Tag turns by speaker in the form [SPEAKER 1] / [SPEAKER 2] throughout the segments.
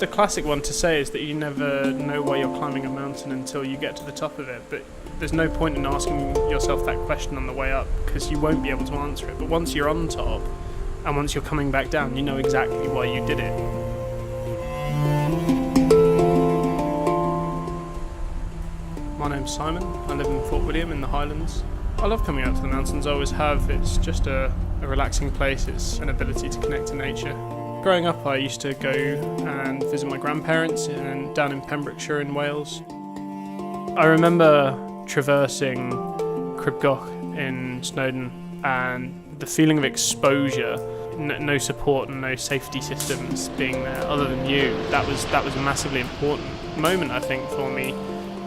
[SPEAKER 1] the classic one to say is that you never know why you're climbing a mountain until you get to the top of it, but there's no point in asking yourself that question on the way up, because you won't be able to answer it. But once you're on top, and once you're coming back down, you know exactly why you did it. My name's Simon, I live in Fort William in the Highlands. I love coming out to the mountains, I always have. It's just a relaxing place, it's an ability to connect to nature. Growing up, I used to go and visit my grandparents down in Pembrokeshire in Wales. I remember traversing Cribgoch in Snowdon, and the feeling of exposure, no support and no safety systems being there other than you, that was a massively important moment, I think, for me,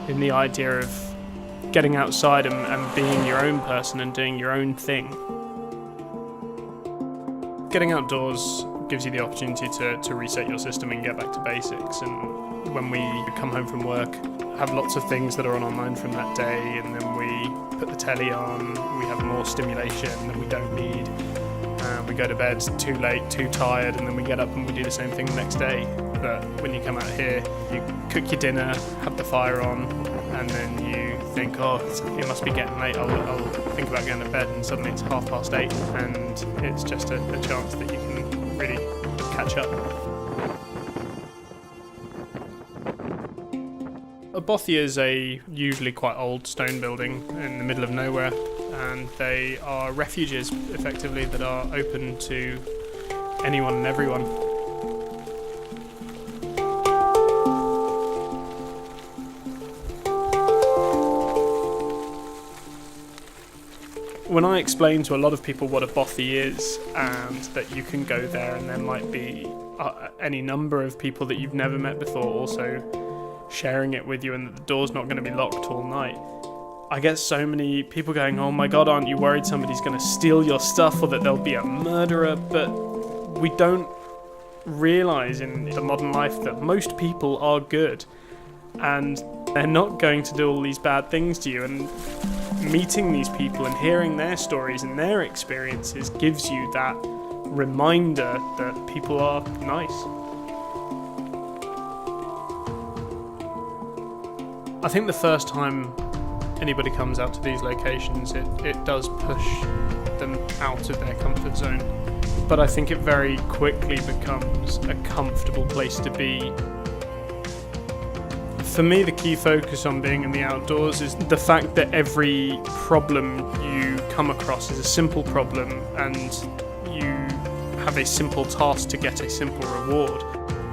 [SPEAKER 1] in the idea of getting outside and being your own person and doing your own thing. Getting outdoors gives you the opportunity to reset your system and get back to basics, and when we come home from work, have lots of things that are on our mind from that day, and then we put the telly on, we have more stimulation that we don't need, we go to bed too late, too tired, and then we get up and we do the same thing the next day. But when you come out here, you cook your dinner, have the fire on, and then you think, oh, it must be getting late, I'll think about going to bed, and suddenly it's 8:30, and it's just a chance that you can really catch up. Bothy is a usually quite old stone building in the middle of nowhere, and they are refuges, effectively, that are open to anyone and everyone. When I explain to a lot of people what a bothy is, and that you can go there and there might be any number of people that you've never met before also sharing it with you, and that the door's not going to be locked all night, I get so many people going, oh my god, aren't you worried somebody's going to steal your stuff or that there'll be a murderer? But we don't realise in the modern life that most people are good, and they're not going to do all these bad things to you. And meeting these people and hearing their stories and their experiences gives you that reminder that people are nice. I think the first time anybody comes out to these locations, it does push them out of their comfort zone. But I think it very quickly becomes a comfortable place to be. For me, the key focus on being in the outdoors is the fact that every problem you come across is a simple problem, and you have a simple task to get a simple reward.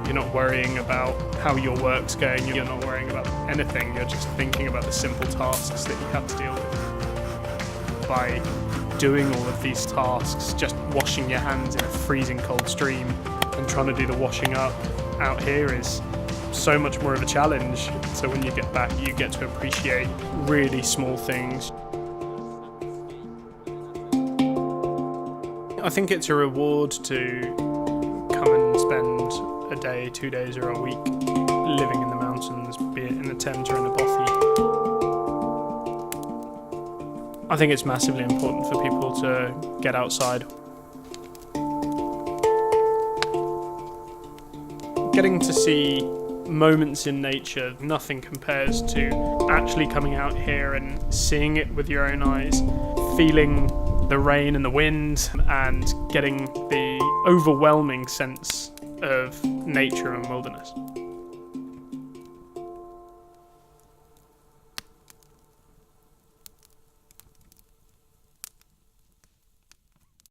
[SPEAKER 1] You're not worrying about how your work's going, you're not worrying about anything, you're just thinking about the simple tasks that you have to deal with. By doing all of these tasks, just washing your hands in a freezing cold stream and trying to do the washing up out here is so much more of a challenge. So when you get back, you get to appreciate really small things. I think it's a reward to come and spend a day, 2 days, or a week living in the mountains, be it in a tent or in a bothy. I think it's massively important for people to get outside. Getting to see moments in nature, nothing compares to actually coming out here and seeing it with your own eyes, feeling the rain and the wind, and getting the overwhelming sense of nature and wilderness.